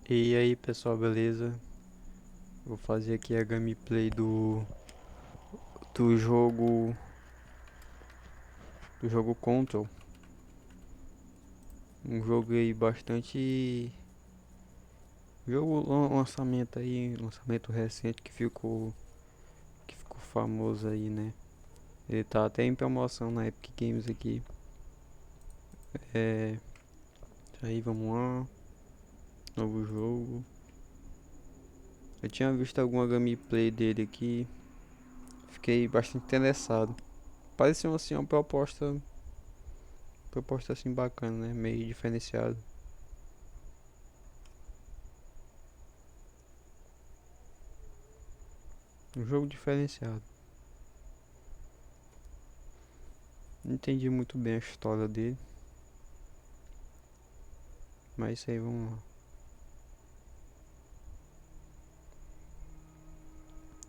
E aí pessoal, beleza? Vou fazer aqui a gameplay do jogo Control. Um jogo aí bastante lançamento aí, lançamento recente que ficou famoso aí, né? Ele tá até em promoção na Epic Games aqui. É, aí vamos lá, novo jogo. Eu tinha visto alguma gameplay dele aqui, fiquei bastante interessado. Parecia assim uma proposta assim bacana, né? Meio diferenciado. Um jogo diferenciado. Não entendi muito bem a história dele, mas isso aí, vamos lá.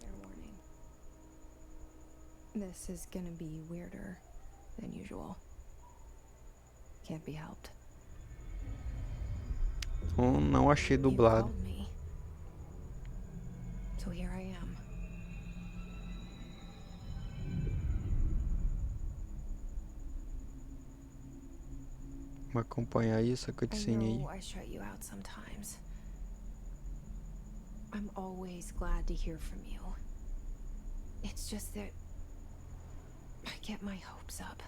Fair warning. This is gonna be weirder than usual. Can't be helped. Não achei You dublado. called me. So here I am. Vamos acompanhar isso, a I cutscene aí. know I shut you out sometimes. I'm always glad to hear from you. It's just that I get my hopes up.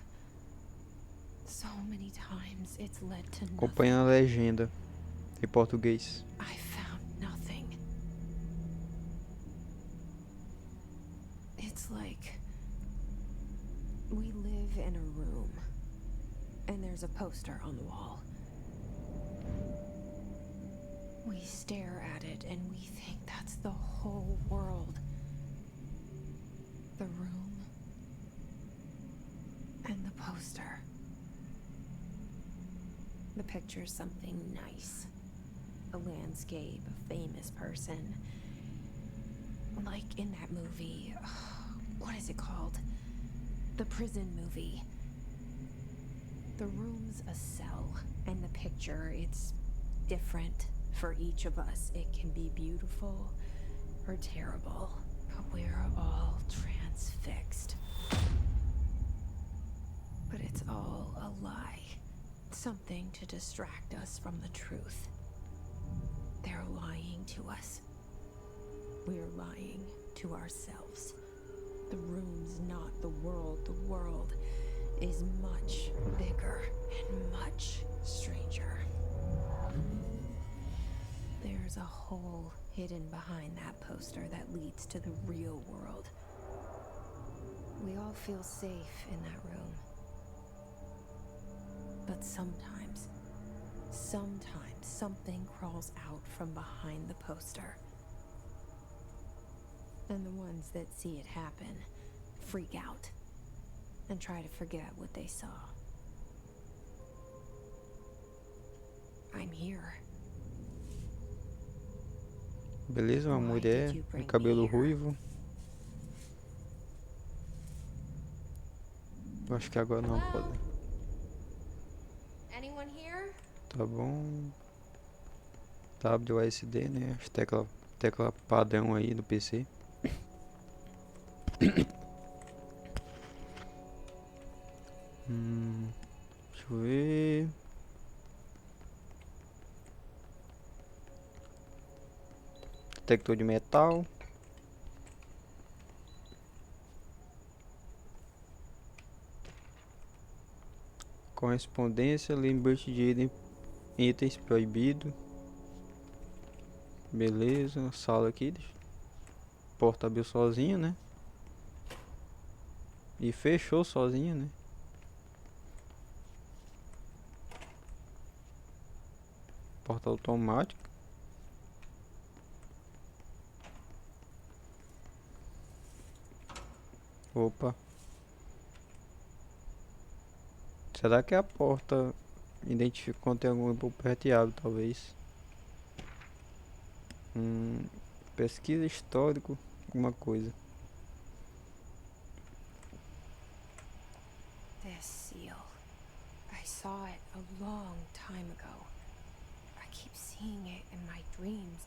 So many times it's led to Acompanhando a nothing. legenda em português. I found nothing. It's like we live in a room and there's a poster on the wall. We stare at it and we think that's the whole world. The room and the poster. The picture's something nice. A landscape, a famous person. Like in that movie, what is it called? The prison movie. The room's a cell, and the picture, it's different for each of us. It can be beautiful or terrible, but we're all transfixed. But it's all a lie. Something to distract us from the truth. They're lying to us. We're lying to ourselves. The room's not the world. The world is much bigger and much stranger. There's a hole hidden behind that poster that leads to the real world. We all feel safe in that room. But sometimes something crawls out from behind the poster. And the ones that see it happen freak out and try to forget what they saw. I'm here. Beleza, uma Why mulher did you de bring cabelo me here? ruivo. Eu acho que agora não pode. Hello? Anyone here? Tá bom. WSD, né? As tecla padrão aí do PC. Deixa eu ver. Detector de metal. Correspondência, lembrete de itens proibido. Beleza, sala aqui. Porta abriu sozinha, né? E fechou sozinha, né? Porta automática. Opa. Será que a porta identifica quando tem algum impermeável, talvez? Pesquisa histórico, alguma coisa. This seal. I saw it a long time ago. I keep seeing it in my dreams.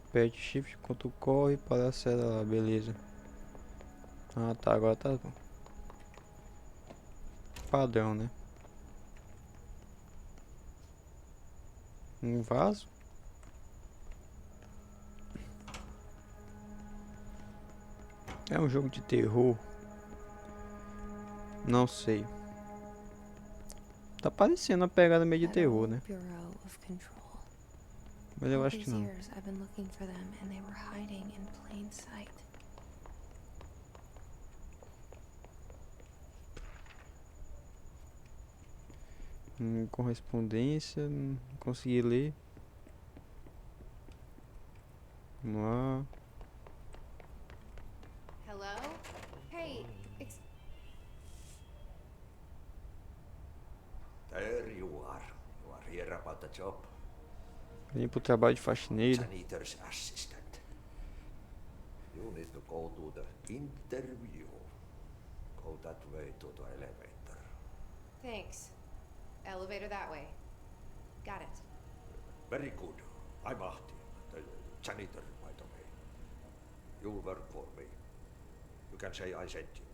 Aperte shift enquanto corre para acelerar, beleza. Ah tá, agora tá bom. Padrão, né? Um vaso. É um jogo de terror. Não sei. Tá parecendo uma pegada meio de That terror, old né? bureau of control. Mas eu All acho que these não. years I've been looking for them and they were hiding in plain sight. Correspondência. Não consegui ler. Vamos lá. Hello? Hey, There you are. You are here about the job. Vim pro trabalho de faxineiro. Janitor's assistant. You need to go to the interview. Go that way to the elevator. thanks. Elevator that way. Got it. Very good. I'm Ahti, the janitor, by the way. You'll work for me. You can say I sent you.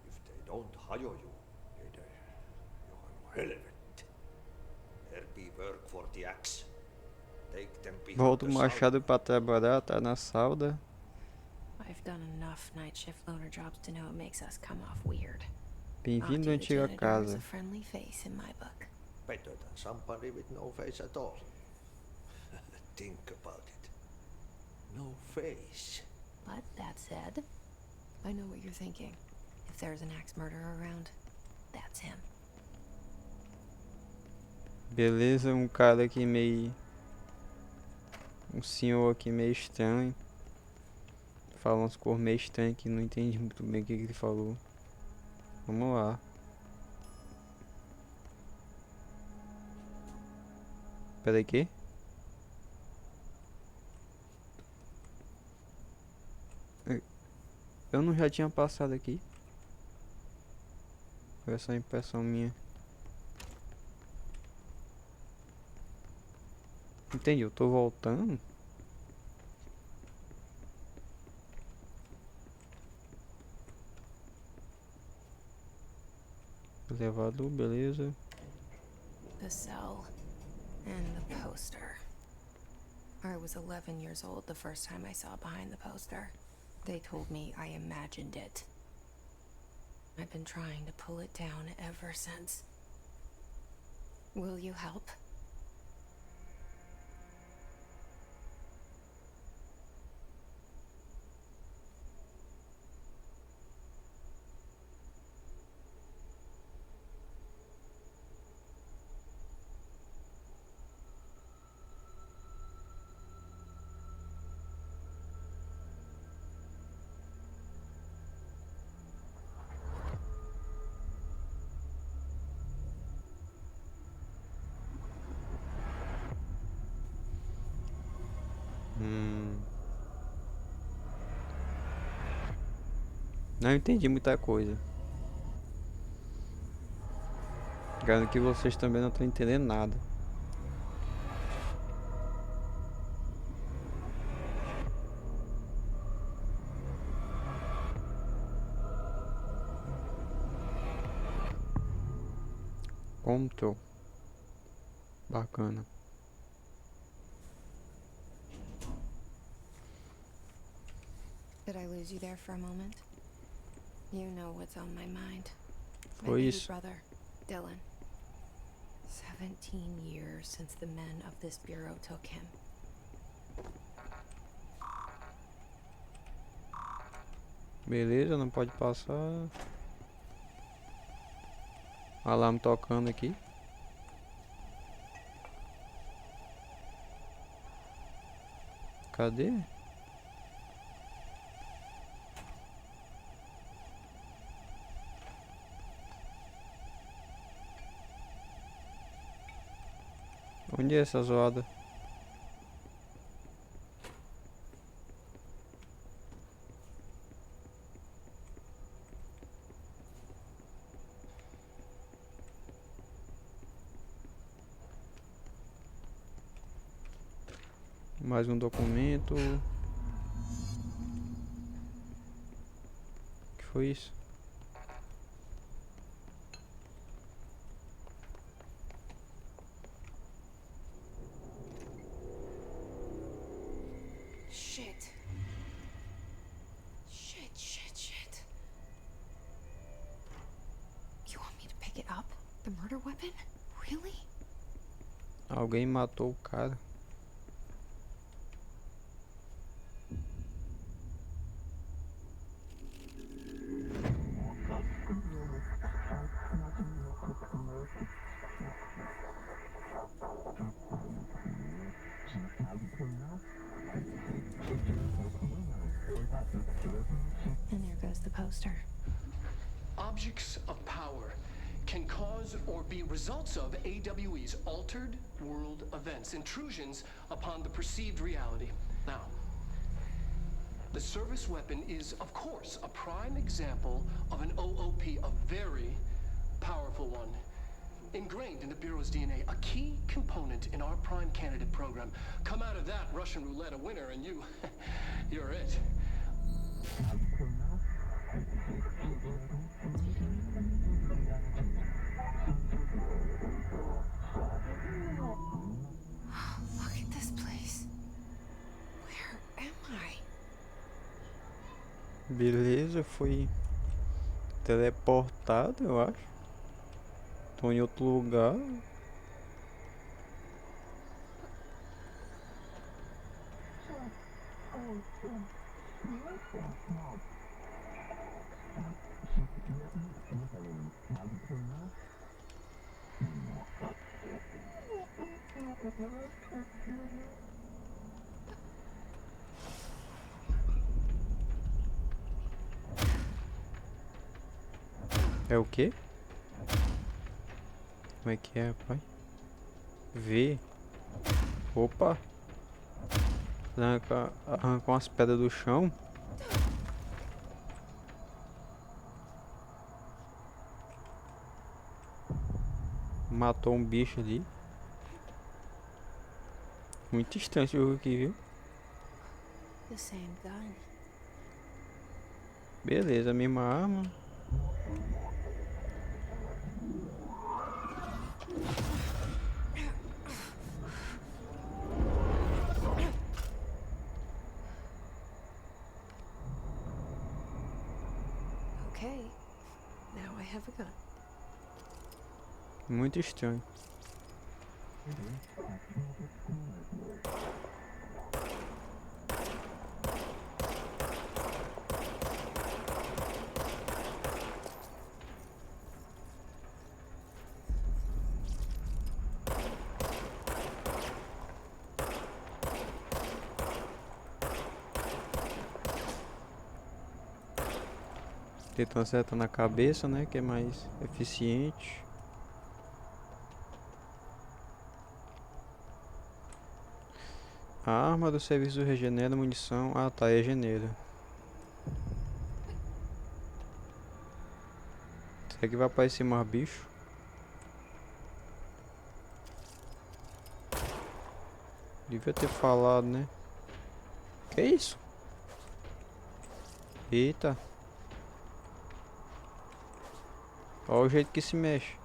If they don't hire you, then you're relevant. There be work for the axe. Take them behind Volta o the machado sauna. pra trabalhar, tá na salda. I've done enough night shift loner jobs to know it makes us come off weird. Bem-vindo à Ahti the antiga janitor is casa. a friendly face in my book. Better than somebody with no face at all. Think about it. No face. But that said, I know what you're thinking. If there's an axe murderer around, that's him. Beleza, um cara aqui meio... Um senhor aqui meio estranho. Fala uns cor meio estranho que não entendi muito bem o que ele falou. Vamos lá. Pera aí, que? Eu não já tinha passado aqui? Foi essa impressão minha. Entendi, eu tô voltando. Elevador, beleza. The cell and the poster. I was 11 years old the first time I saw behind the poster. They told me I imagined it. I've been trying to pull it down ever since. Will you help? Não entendi muita coisa. Garanto que vocês também não estão entendendo nada. Control. Bacana. Did I lose you there for a moment? You know what's on my mind. My Foi baby isso. brother, Dylan. 17 years since the men of this bureau took him. Beleza, não pode passar. Alarme tocando aqui. Cadê? Onde é essa zoada? Mais um documento. O que foi isso? Shit. Shit. You want me to pick it up? The murder weapon? Really? Alguém matou o cara. And there goes the poster. Objects of power can cause or be results of AWE's altered world events, intrusions upon the perceived reality. Now, the service weapon is, of course, a prime example of an OOP, a very powerful one. Ingrained in the Bureau's DNA, a key component in our prime candidate program. Come out of that Russian roulette a winner and you're it. Look at this place. Where am I? Beleza, fui teleportado, eu acho. Tô em outro lugar. É o quê? Como é que é, pai? V. Opa. Arranca umas pedras do chão. Matou um bicho ali. Muito estranho esse jogo aqui, viu? The same gun. Beleza, a mesma arma. Okay. Now I have a gun. Muito estranho. Tentando acertar na cabeça, né? Que é mais eficiente. A arma do serviço regenera munição. Ah, tá, regenera. Será que vai aparecer mais bicho? Devia ter falado, né? Que isso? Eita. Olha o jeito que se mexe.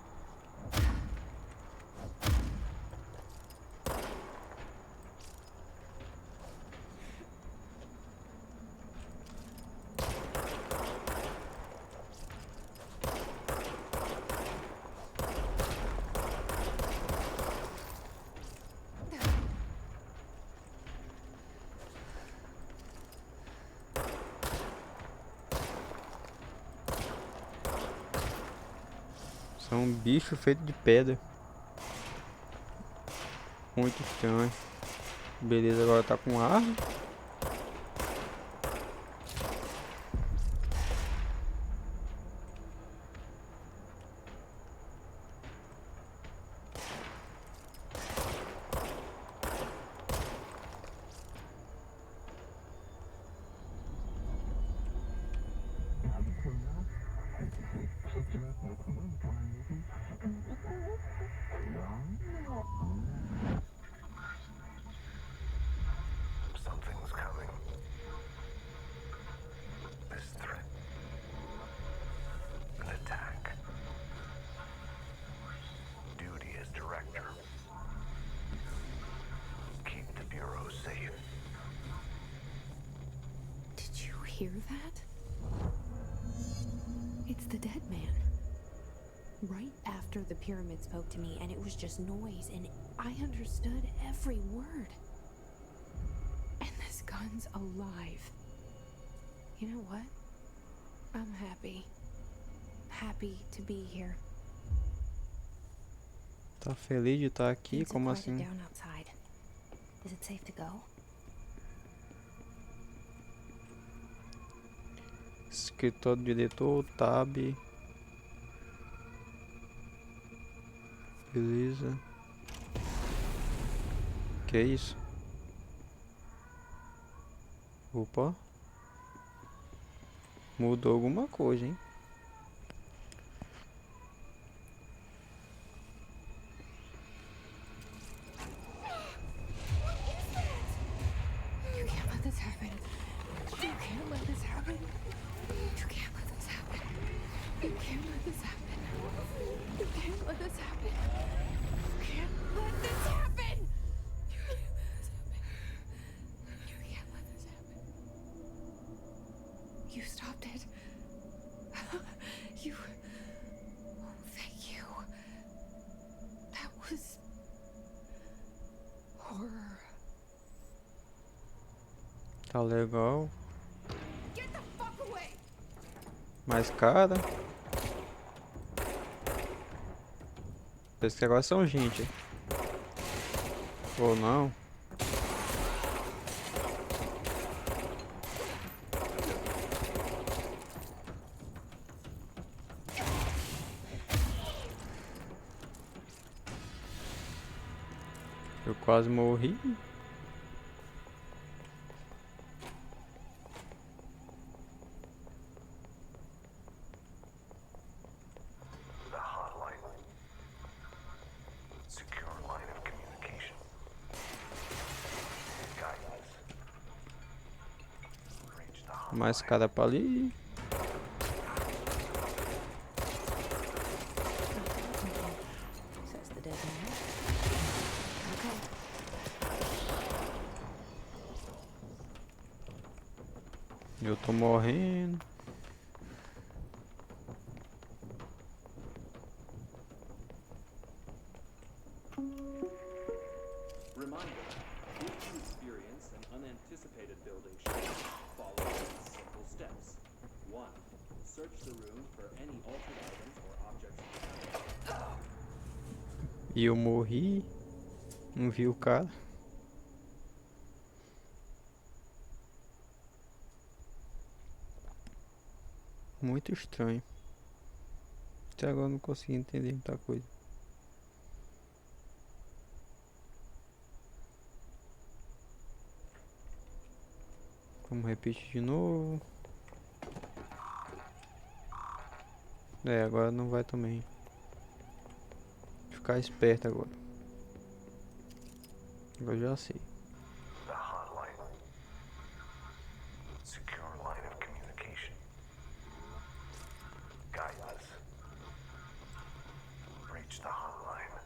É um bicho feito de pedra. Muito estranho. Beleza, agora tá com arma. hear that? It's the dead man. Right after the pyramid spoke to me, and it was just noise, and I understood every word. And this gun's alive. You know what? I'm happy. Happy to be here. Tá feliz de estar aqui? Things have Como quieted assim? down outside. Is it safe to go? Escritório do diretor, tab. Beleza. Que é isso? Opa. Mudou alguma coisa, hein? You can't let this happen. You can't let this happen. You can't let this happen. You can't let this happen. You can't let this happen. You can't let this happen. You can't let this happen. You stopped it. You. Oh, thank you. That was horror. Tá legal. Get the fuck away! Mais cara. Esses negócios são gente. Ou não. Eu quase morri. The hotline. Secure line of communication. Guidance. Reach the hotline. Mais cara pra ali. Says the dead man. Okay. Eu tô morrendo. Reminder, if you experience an unanticipated building shift, follow these simple steps. 1. Search the room for any altered items or objects. E eu morri. Não vi o cara. Muito estranho. Até agora eu não consegui entender muita coisa. Vamos repetir de novo. É, agora não vai também. Ficar esperto agora. Agora eu já sei. The hotline. Secure line of communication. Guidance. Reach the hotline.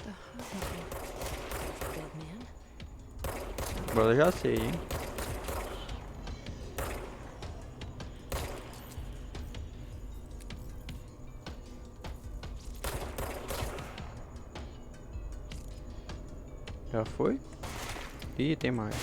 The hotline. Dead man. Agora eu já sei, hein? Já foi? Ih, tem mais.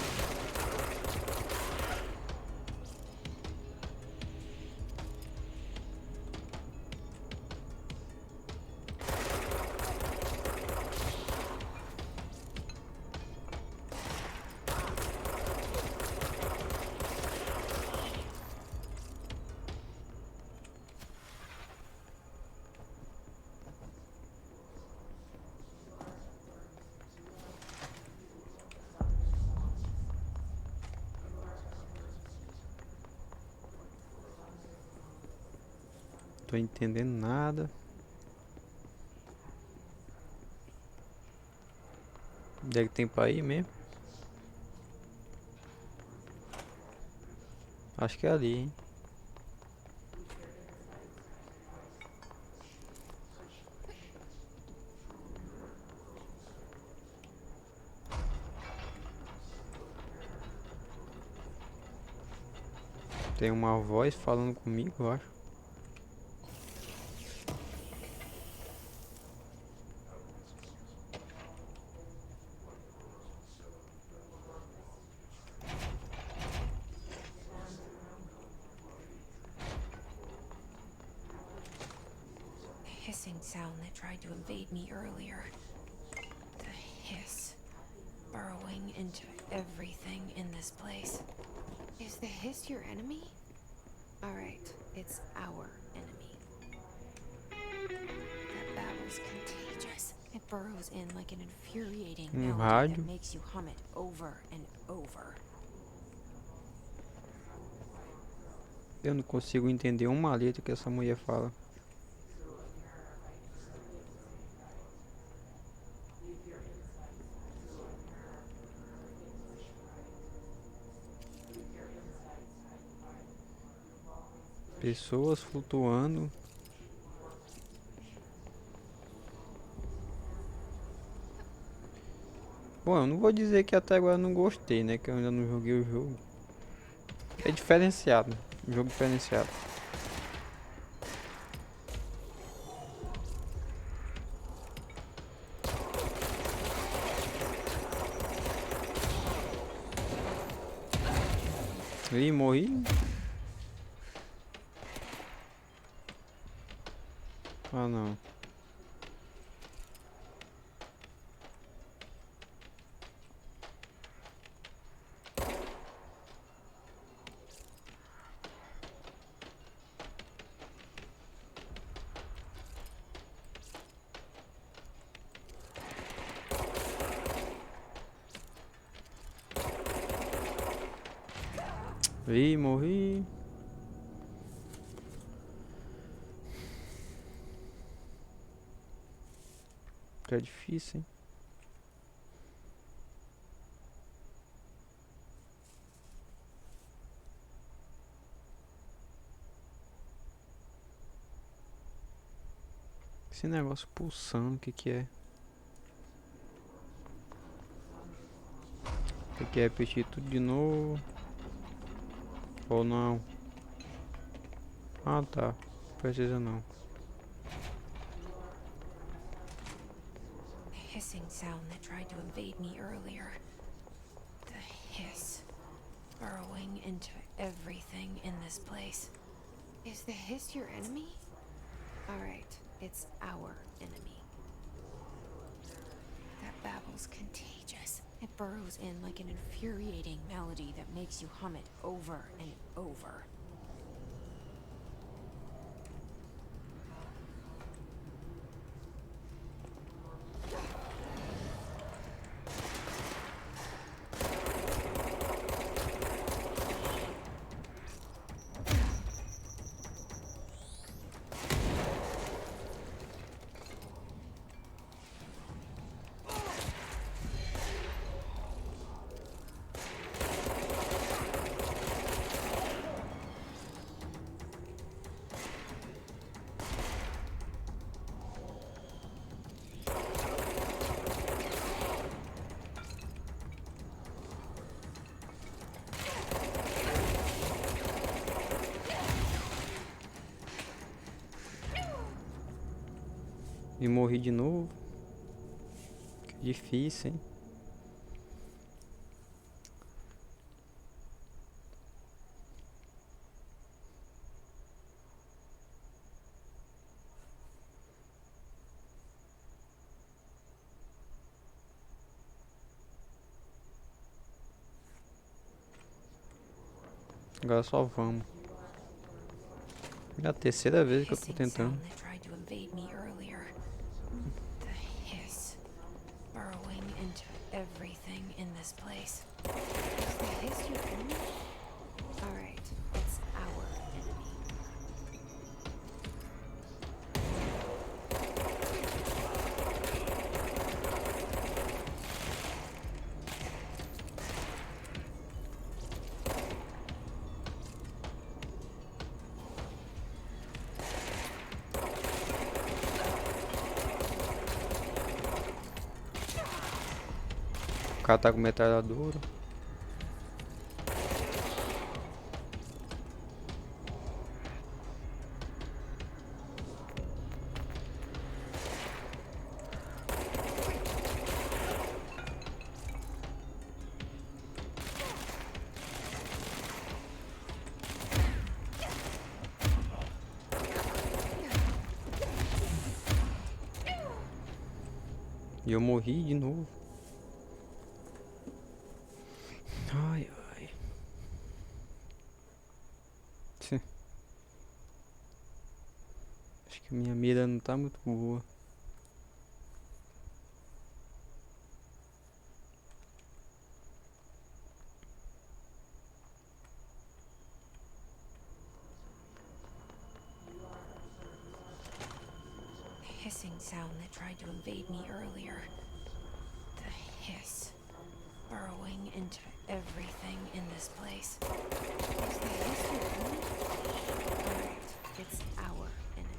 Tô entendendo nada. Onde é que tem pra ir mesmo? Acho que é ali, hein? Tem uma voz falando comigo, eu acho. Hissing sound that tried to invade me earlier. The hiss, burrowing into everything in this place. Is the hiss your enemy? Alright, it's our enemy. That babble's contagious. It burrows in like an infuriating melody rádio. that makes you hum it over and over. Eu não consigo entender uma letra que essa mulher fala. Pessoas flutuando. Bom, eu não vou dizer que até agora eu não gostei, né? Que eu ainda não joguei o jogo. É diferenciado. Jogo diferenciado. Ih, morri. Ah, não. Ih, morri. É difícil, hein? Esse negócio pulsando, o que que é? Tem que repetir tudo de novo. Ou não? Ah, tá. Precisa não. Hissing sound that tried to invade me earlier. The hiss, burrowing into everything in this place. Is the hiss your enemy? Alright, it's our enemy. That babble's contagious. It burrows in like an infuriating melody that makes you hum it over and over. E morri de novo. Que difícil, hein? Agora só vamos. É a terceira vez que eu tô Hissing tentando. sound that tried to invade me earlier. The hiss, burrowing into everything in this place. Is the hiss your enemy? Alright, it's our enemy. O cara tá com metralhadora. E eu morri de novo. Ai, ai. Tch. Acho que minha mira não tá muito boa. The hissing sound that tried to invade me earlier. The hiss. Burrowing into everything in this place. Is the hiss your enemy? Correct. It's our enemy.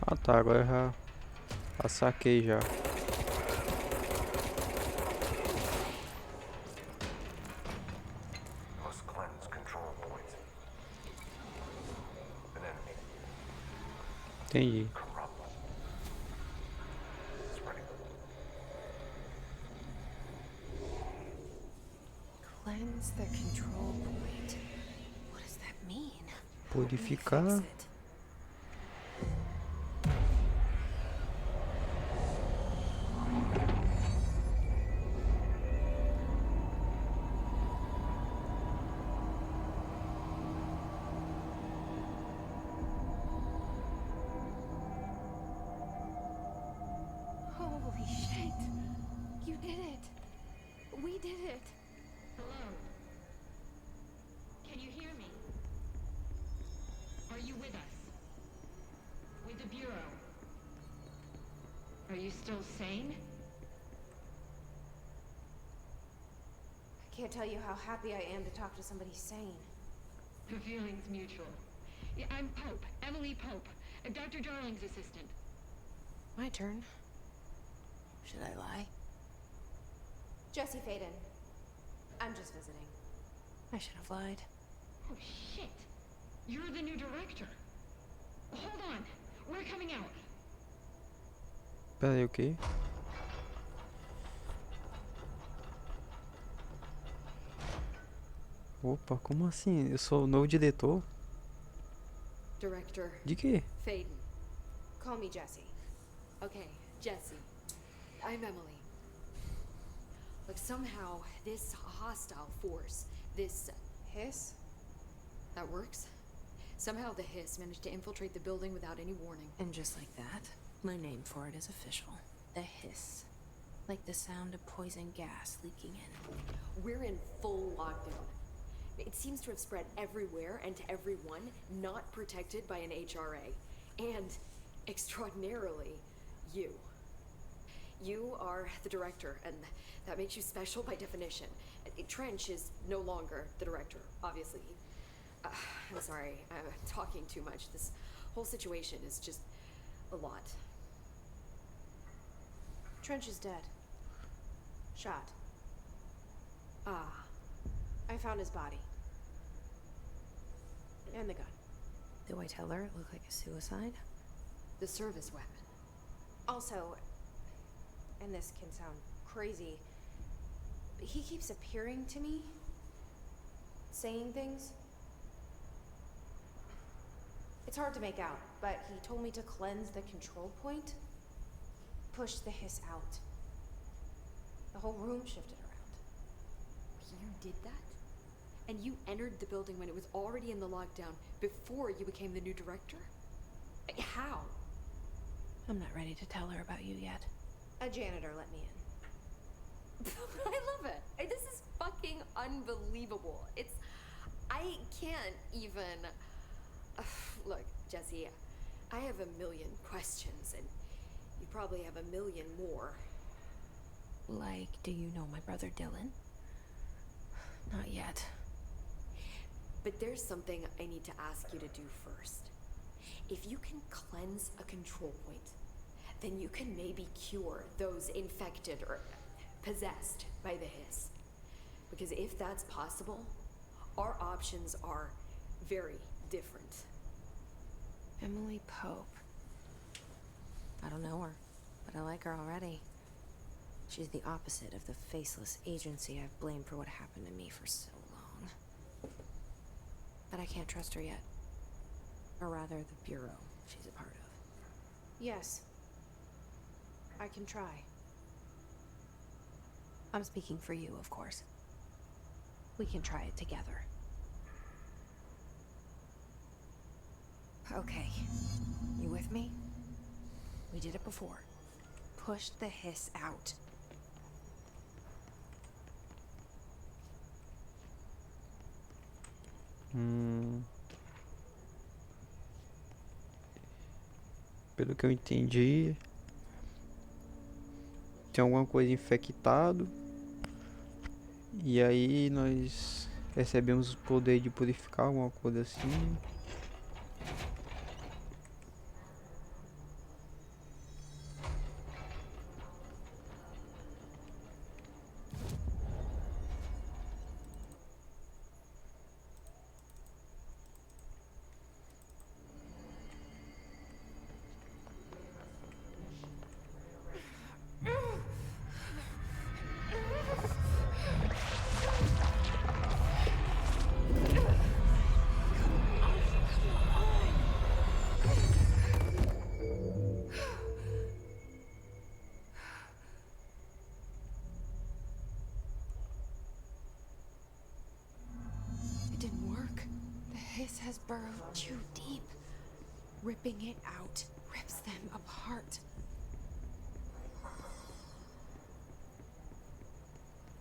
Ah tá, agora já saquei já. Must cleanse control points. An enemy. Entendi. Corrupt. Spreading. Cleanse the control point. What does that mean? Purificar. Let me fix it. Holy shit! You did it! We did it! Hello? Can you hear me? Are you with us? With the Bureau? Are you still sane? I can't tell you how happy I am to talk to somebody sane. The feeling's mutual. Yeah, I'm Pope, Emily Pope, Dr. Darling's assistant. My turn. Should I lie? Jesse Faden. I'm just visiting. I should have lied. Oh, shit. You're the new director. Hold on. We're coming out. Pera aí, o quê? Opa, como assim? Eu sou o novo diretor? Director De quê? Faden. Call me Jesse. Okay, Jesse. I'm Emily. Like somehow this hostile force, this Hiss? that works. Somehow the hiss managed to infiltrate the building without any warning. And just like that, my name for it is official. The hiss. Like the sound of poison gas leaking in. We're in full lockdown. It seems to have spread everywhere and to everyone not protected by an HRA. And extraordinarily, you. You are the director, and that makes you special by definition. Trench is no longer the director, obviously. I'm sorry, I'm talking too much. This whole situation is just a lot. Trench is dead. Shot. Ah, I found his body. And the gun. Do I tell her it looked like a suicide? the service weapon. Also, and this can sound crazy, but he keeps appearing to me, saying things. It's hard to make out, but he told me to cleanse the control point, push the hiss out. The whole room shifted around. You did that? And you entered the building when it was already in the lockdown before you became the new director? How? I'm not ready to tell her about you yet. A janitor let me in. I love it. This is fucking unbelievable. I can't even... Look, Jesse, I have a million questions, and you probably have a million more. Like, do you know my brother Dylan? Not yet. But there's something I need to ask you to do first. If you can cleanse a control point, then you can maybe cure those infected or possessed by the hiss. Because if that's possible, our options are very different. Emily Pope. I don't know her, but I like her already. She's the opposite of the faceless agency I've blamed for what happened to me for so long. But I can't trust her yet. Or rather, the bureau she's a part of. Yes. I can try. I'm speaking for you, of course. We can try it together. Okay. You with me? We did it before. Pushed the hiss out. Pelo que eu entendi, tem alguma coisa infectado. E aí nós recebemos o poder de purificar alguma coisa assim. It didn't work. The hiss has burrowed too deep. Ripping it out rips them apart.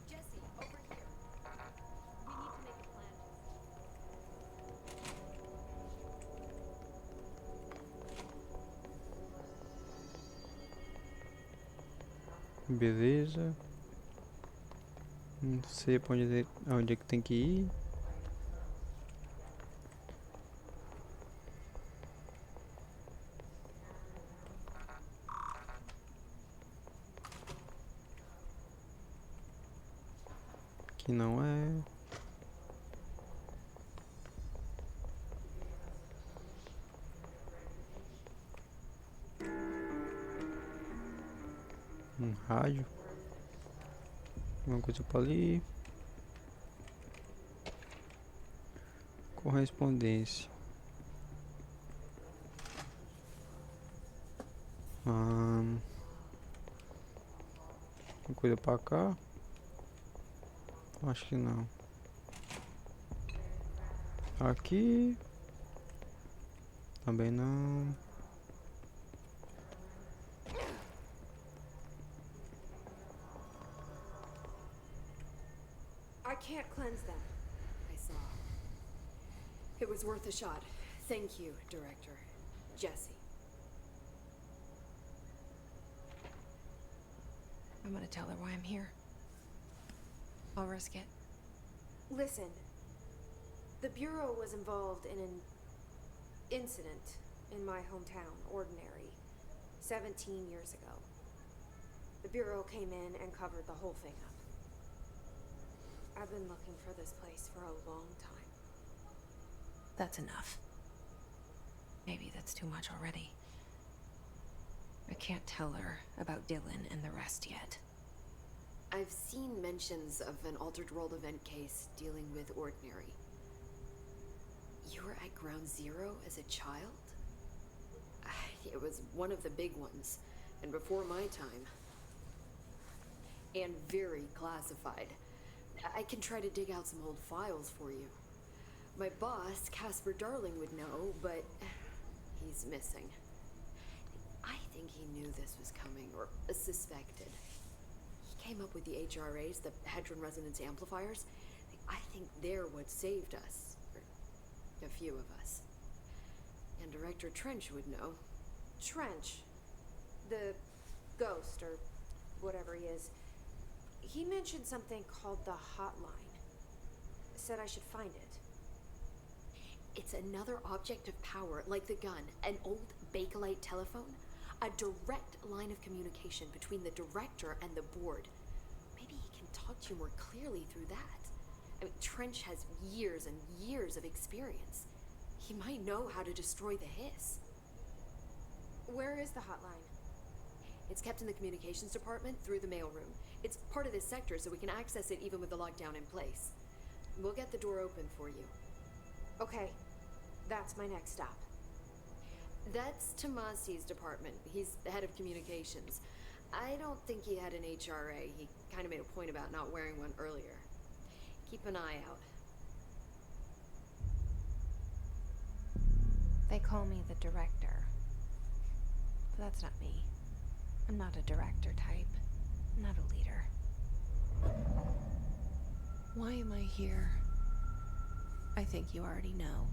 Jesse, over here. We need to make a plan. Beleza. Não sei pra onde é que tem que ir. Aqui não é. Rádio. Uma coisa pra ali. Correspondência. Uma coisa pra cá. Acho que não. Aqui. Também não. I can't cleanse them. I saw. It was worth a shot. Thank you, Director. Jesse. I'm gonna tell her why I'm here. I'll risk it. Listen. The Bureau was involved in an incident in my hometown, Ordinary, 17 years ago. The Bureau came in and covered the whole thing up. I've been looking for this place for a long time. That's enough. Maybe that's too much already. I can't tell her about Dylan and the rest yet. I've seen mentions of an Altered World event case dealing with Ordinary. You were at Ground Zero as a child? It was one of the big ones, and before my time. And very classified. I can try to dig out some old files for you. My boss, Casper Darling, would know, but he's missing. I think he knew this was coming, or suspected. He came up with the HRAs, the Hadron Resonance Amplifiers. I think they're what saved us. Or a few of us. And Director Trench would know. Trench. The ghost, or whatever he is. He mentioned something called the hotline. said I should find it. It's another object of power, like the gun, an old Bakelite telephone, a direct line of communication between the director and the board. Maybe he can talk to you more clearly through that. I mean, Trench has years and years of experience. He might know how to destroy the hiss. Where is the hotline? It's kept in the communications department through the mailroom. It's part of this sector, so we can access it even with the lockdown in place. We'll get the door open for you. Okay, that's my next stop. That's Tomasi's department. He's the head of communications. I don't think he had an HRA. He kind of made a point about not wearing one earlier. Keep an eye out. They call me the director. But that's not me. I'm not a director type. I'm not a leader. Why am I here? I think you already know.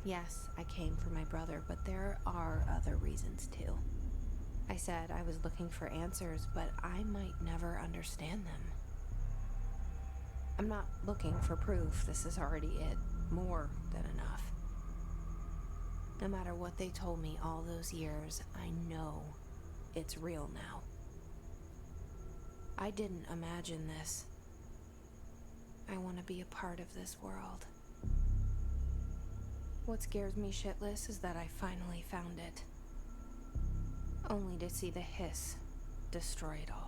Yes, I came for my brother, but there are other reasons too. I said I was looking for answers, but I might never understand them. I'm not looking for proof. This is already it. More than enough. No matter what they told me all those years, I know it's real now. I didn't imagine this. I want to be a part of this world. What scares me shitless is that I finally found it. Only to see the hiss destroy it all.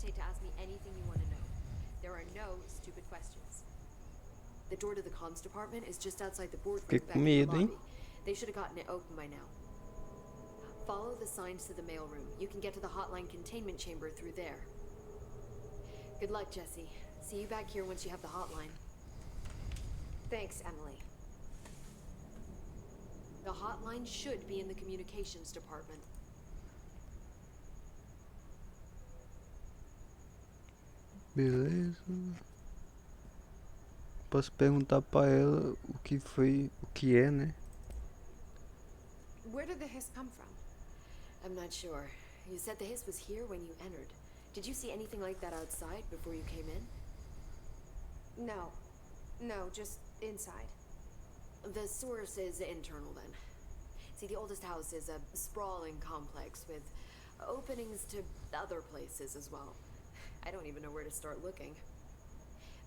To ask me anything you want to know. There are no stupid questions. The door to the comms department is just outside the boardroom Que back in the medo, hein? lobby. They should have gotten it open by now. Follow the signs to the mailroom. You can get to the hotline containment chamber through there. Good luck, Jesse. See you back here once you have the hotline. Thanks, Emily. The hotline should be in the communications department. Beleza. Posso perguntar pra ela o que foi, o que é, né? Where did the hiss come from? I'm not sure. You said the hiss was here when you entered. Did you see anything like that outside before you came in? No, just inside. The source is internal then. See, the oldest house is a sprawling complex with openings to other places as well. I don't even know where to start looking.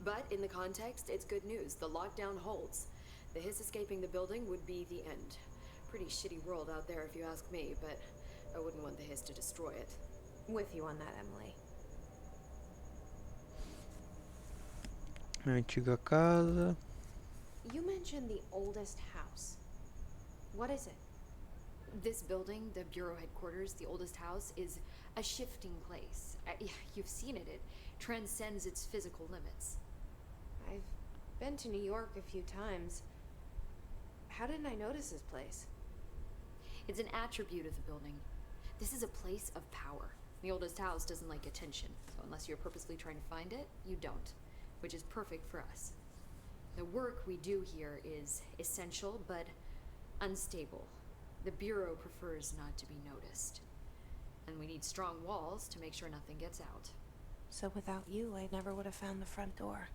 But in the context, it's good news. The lockdown holds. The hiss escaping the building would be the end. Pretty shitty world out there if you ask me, but I wouldn't want the hiss to destroy it. With you on that, Emily. Antiga casa. You mentioned the oldest house. What is it? This building, the bureau headquarters, the oldest house, is a shifting place. You've seen it. It transcends its physical limits. I've been to New York a few times. How didn't I notice this place? It's an attribute of the building. This is a place of power. The oldest house doesn't like attention, so unless you're purposely trying to find it, you don't, which is perfect for us. The work we do here is essential, but unstable. The Bureau prefers not to be noticed. And we need strong walls to make sure nothing gets out. So without you, I never would have found the front door.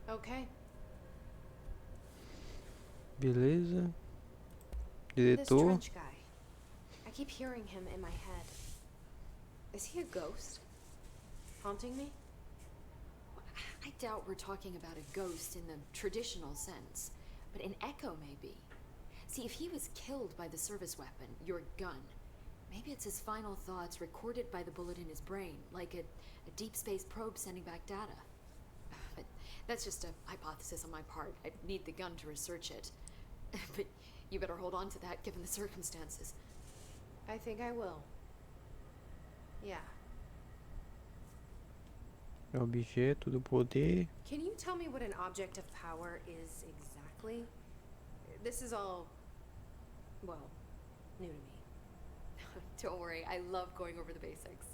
Okay. Beleza. This Diretor. Trench guy. I keep hearing him in my head. Is he a ghost? Haunting me? I doubt we're talking about a ghost in the traditional sense, but an echo maybe. See, if he was killed by the service weapon, your gun, maybe it's his final thoughts recorded by the bullet in his brain, like a deep space probe sending back data. But that's just a hypothesis on my part. I'd need the gun to research it. But you better hold on to that given the circumstances. I think I will. Yeah. É objeto do poder. Can you tell me what an object of power is exactly? This is all, well, new to me. Don't worry, I love going over the basics.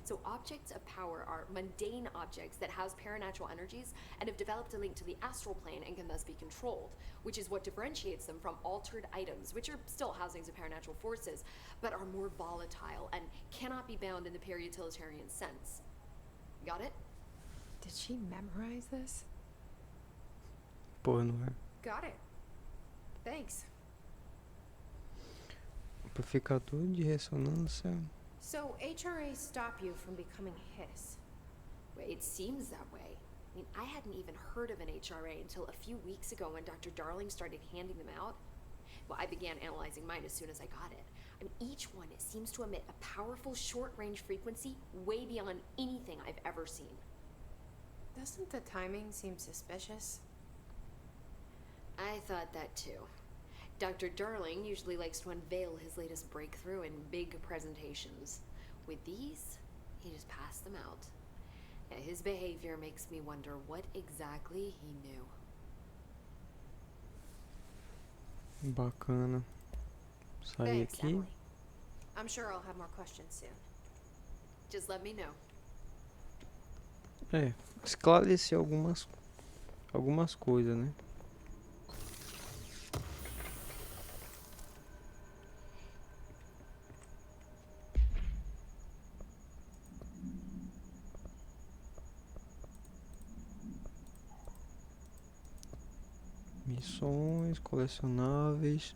So objects of power are mundane objects that house paranatural energies and have developed a link to the astral plane and can thus be controlled, which is what differentiates them from altered items, which are still housings of paranatural forces, but are more volatile and cannot be bound in the pure utilitarian sense. Got it? Did she memorize this? Pô, não é? Got it. Thanks. Amplificador de ressonância. So HRAs stop you from becoming hiss. Well, it seems that way. I mean, I hadn't even heard of an HRA until a few weeks ago when Dr. Darling started handing them out. Well, I began analyzing mine as soon as I got it. I mean, each one seems to emit a powerful short-range frequency way beyond anything I've ever seen. Doesn't the timing seem suspicious? I thought that too. Dr. Darling usually likes to unveil his latest breakthrough in big presentations. With these, he just passed them out. Yeah, his behavior makes me wonder what exactly he knew. Bacana. Sair Thanks, aqui. Emily. I'm sure I'll have more questions soon. Just let me know. É, esclarecer algumas coisas, né? Missões, colecionáveis.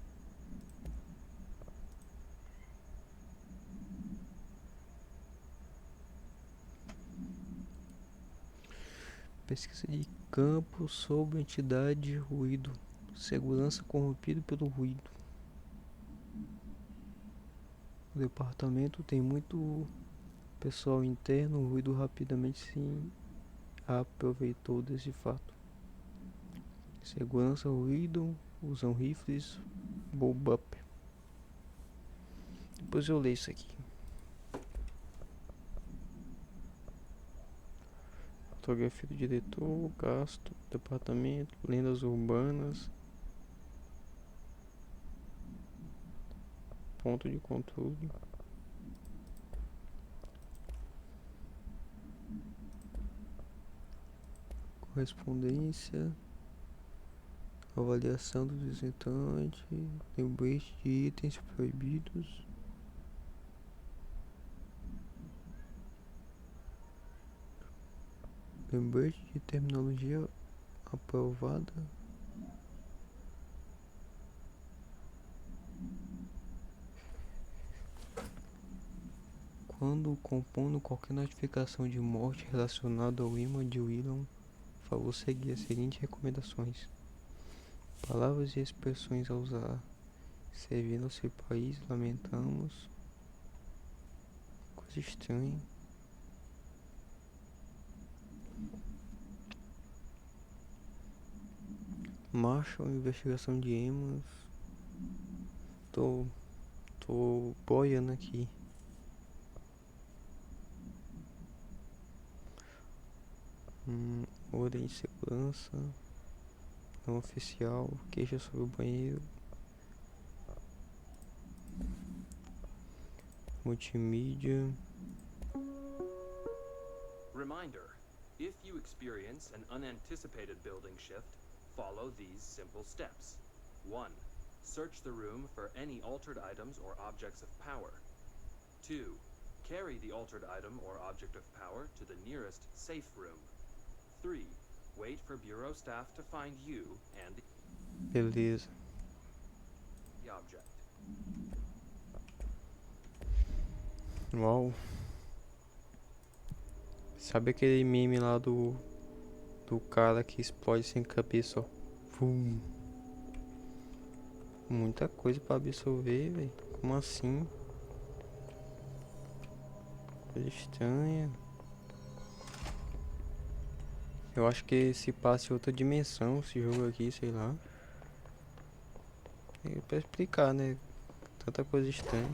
Pesquisa de campo sobre entidade de ruído. Segurança corrompido pelo ruído. O departamento tem muito pessoal interno. O ruído rapidamente se aproveitou desse fato. Segurança, ruído, usam rifles, bulb-up. Depois eu leio isso aqui. Fotografia do diretor, gasto, departamento, lendas urbanas, ponto de controle. Correspondência. Avaliação do visitante, lembrete de itens proibidos. Lembrete de terminologia aprovada. Quando compondo qualquer notificação de morte relacionada ao imã de William, por favor seguir as seguintes recomendações. Palavras e expressões a usar. Servindo ao seu país, lamentamos. Coisa estranha. Marcha ou investigação de emas. Tô boiando aqui. Ordem de segurança. Não oficial, queixa sobre o banheiro, multimídia. Reminder, if you experience an unanticipated building shift, follow these simple steps. 1. Search the room for any altered items or objects of power. 2. Carry the altered item or object of power to the nearest safe room. 3. Wait for bureau staff to find you and Beleza. the object. Uau. Sabe aquele meme lá do cara que explode sem cabeça, ó. Vum. Muita coisa pra absorver, velho. Como assim? Coisa estranha. Eu acho que se passa em outra dimensão esse jogo aqui, sei lá. É pra explicar, né? Tanta coisa estranha.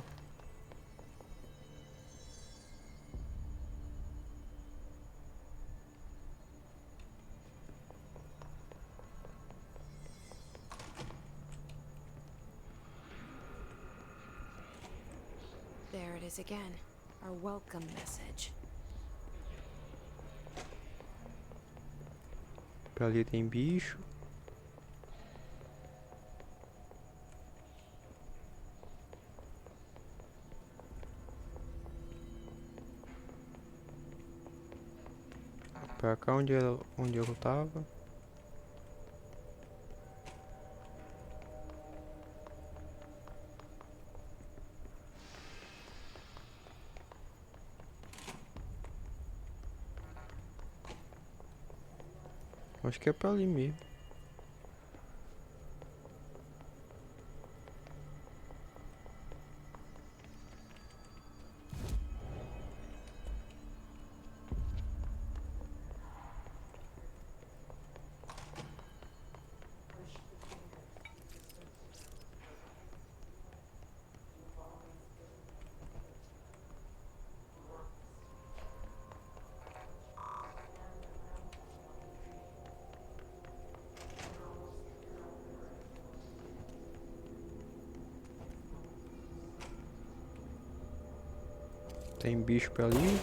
is again. Our welcome message. Pra ali tem bicho. Pra cá onde eu tava. Acho que é pra ali mesmo. Tem bicho pra ali.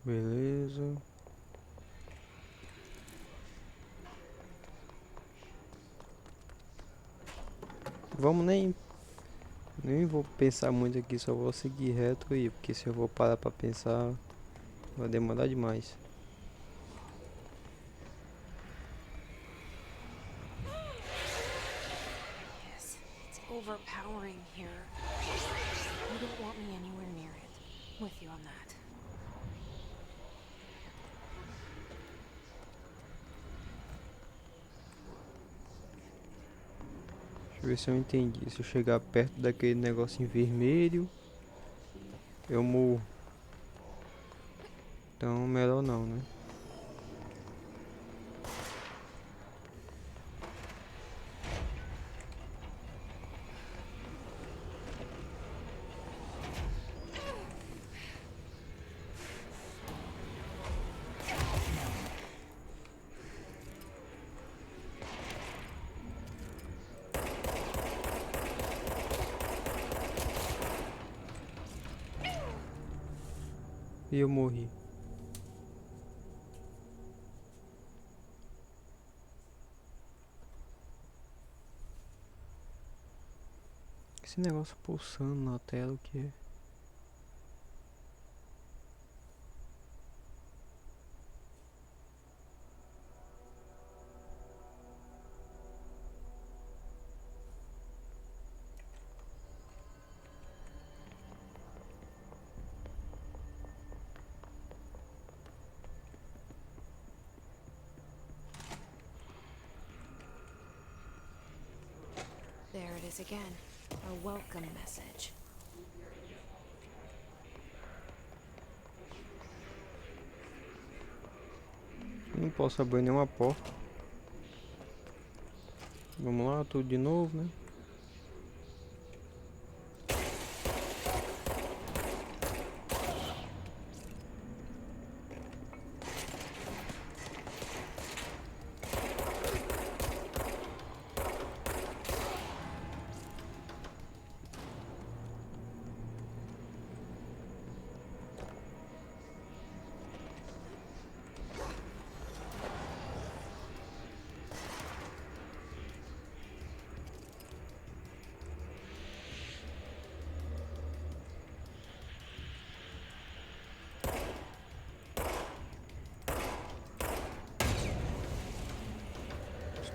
Beleza. Vamos nem vou pensar muito aqui, só vou seguir reto aí, porque se eu vou parar pra pensar, vai demorar demais. Yes, it's overpowering here. You don't want me anywhere near it. With you on that. Deixa eu ver se eu entendi. Se eu chegar perto daquele negocinho vermelho, eu morro. Então melhor não, né? E eu morri. Esse negócio pulsando na tela, o que é? There it is again. Our welcome message. Não posso abrir nenhuma porta. Vamos lá, tudo de novo, né?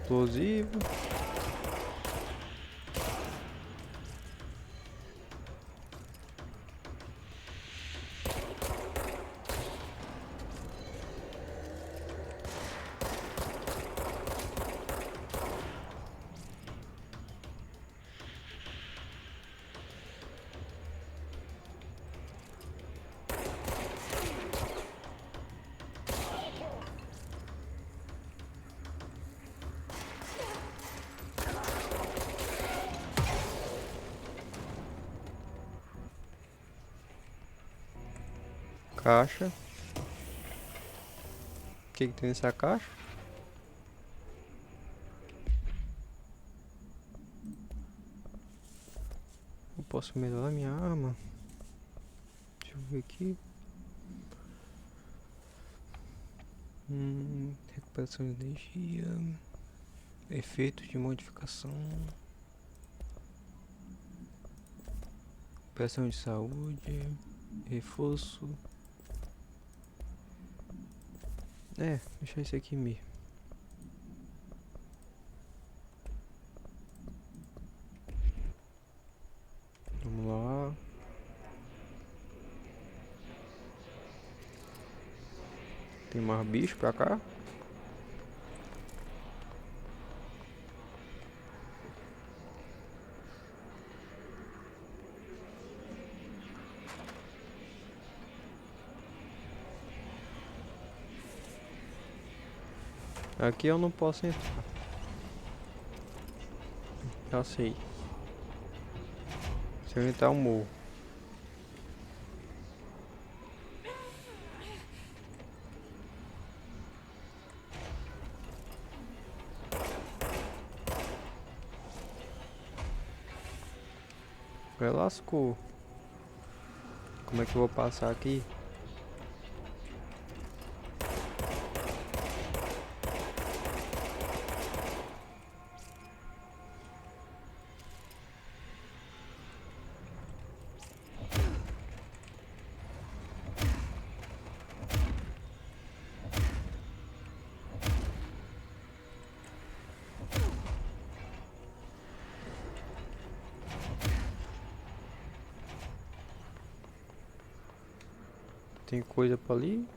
Explosivo. Caixa. O que tem nessa caixa? Eu posso melhorar minha arma. Deixa eu ver aqui. Recuperação de energia. Efeitos de modificação. Recuperação de saúde. Reforço. Deixa isso aqui mesmo. Vamos lá. Tem mais bicho pra cá. Aqui eu não posso entrar. Já sei. Se eu entrar eu morro. Vai lascou. Como é que eu vou passar aqui? Tem coisa pra ali.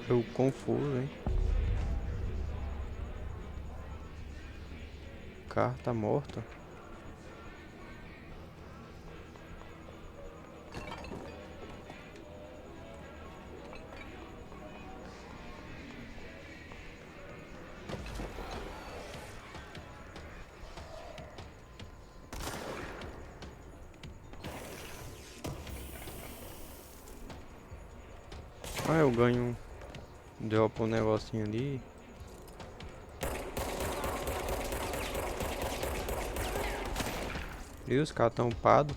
Eu confuso, hein? Carta morta. Ah, eu ganho. Dropa um negocinho ali. E os caras tão upados.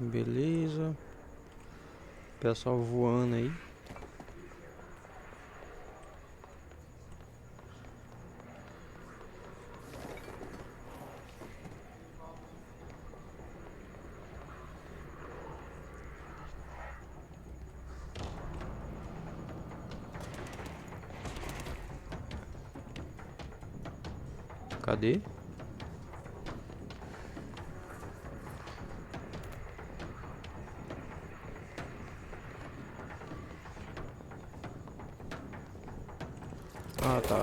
Beleza. Pessoal voando aí. Cadê? Ah, tá.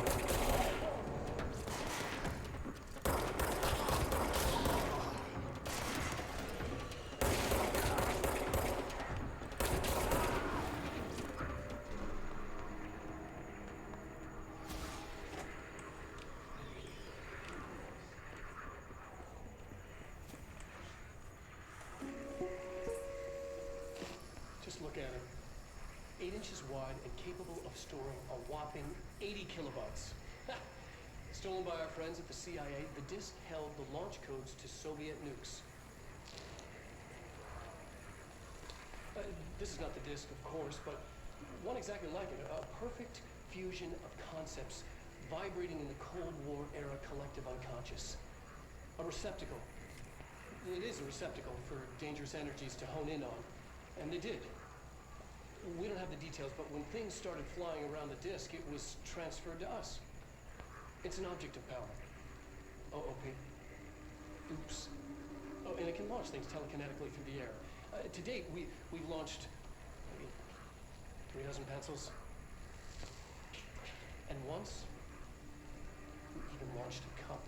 Just look at it. 8 inches wide and capable of storing a whopping 80 kilobytes. Stolen by our friends at the CIA, the disk held the launch codes to Soviet nukes. This is not the disk, of course, but one exactly like it. A perfect fusion of concepts vibrating in the Cold War era collective unconscious. A receptacle. It is a receptacle for dangerous energies to hone in on. And they did. We don't have the details, but when things started flying around the disk, it was transferred to us. It's an object of power. OP. Oops. Oh, and it can launch things telekinetically through the air. To date, we've launched maybe 3 dozen pencils. And once, we even launched a cup.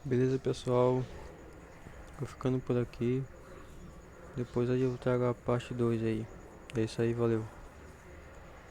Beleza, pessoal, vou ficando por aqui. Depois aí eu trago a parte 2 aí. É isso aí, valeu.